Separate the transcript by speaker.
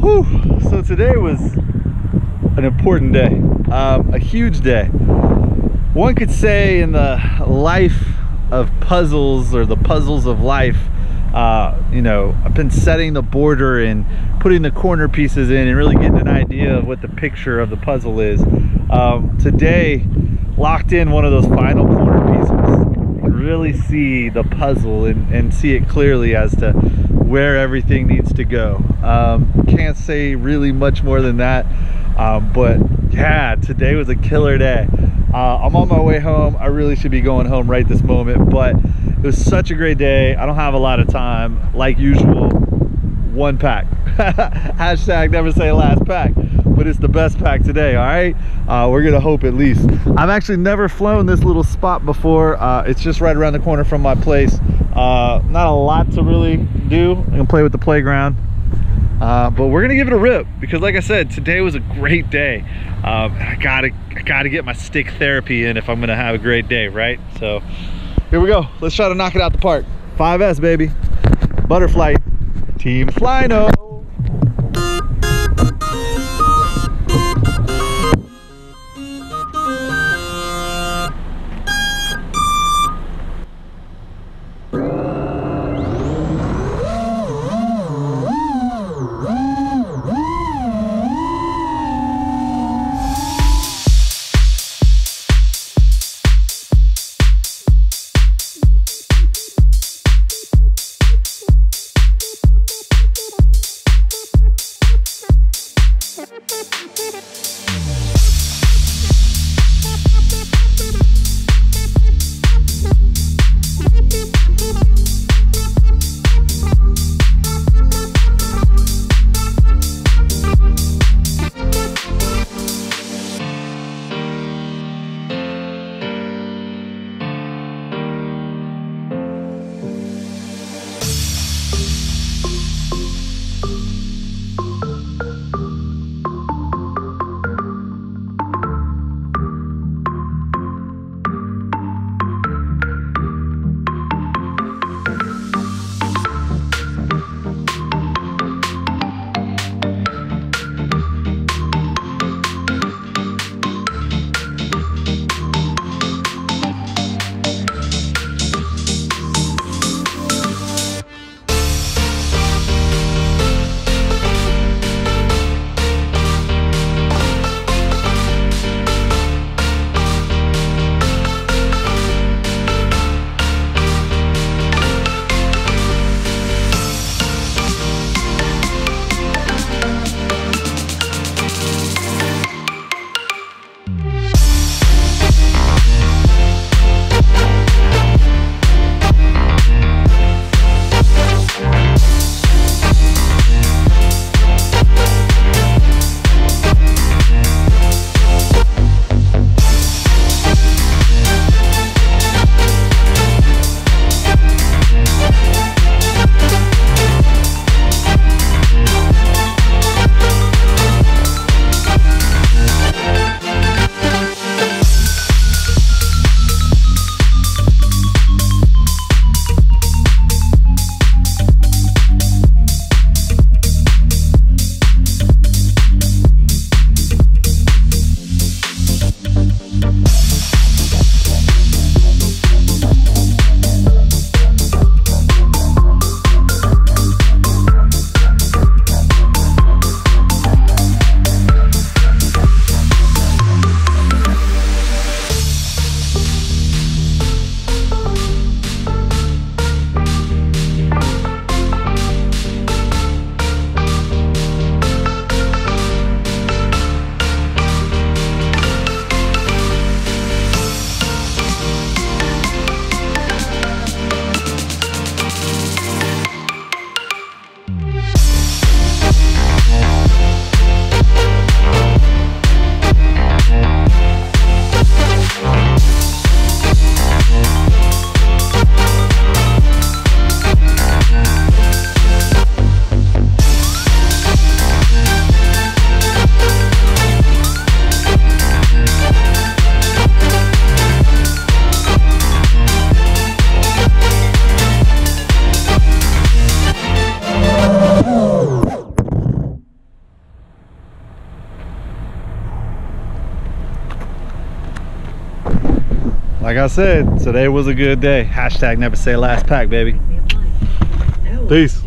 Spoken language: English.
Speaker 1: Whew. So today was an important day, a huge day. One could say in the life of puzzles, or the puzzles of life, you know, I've been setting the border and putting the corner pieces in and really getting an idea of what the picture of the puzzle is. Today, locked in one of those final corner pieces. You can really see the puzzle and see it clearly as to where everything needs to go. Can't say really much more than that, but yeah, today was a killer day. I'm on my way home. I really should be going home right this moment, but it was such a great day. I don't have a lot of time, like usual. One pack. Hashtag never say last pack, but it's the best pack today. All right, we're gonna hope at least. I've actually never flown this little spot before. It's just right around the corner from my place. Not a lot to really do. I can play with the playground, but we're gonna give it a rip because, like I said, today was a great day. I gotta get my stick therapy in if I'm gonna have a great day, right? So here we go. Let's try to knock it out the park. 5S, baby. Butterfly. Team Flyno. like I said, today was a good day. Hashtag never say last pack, baby. Peace.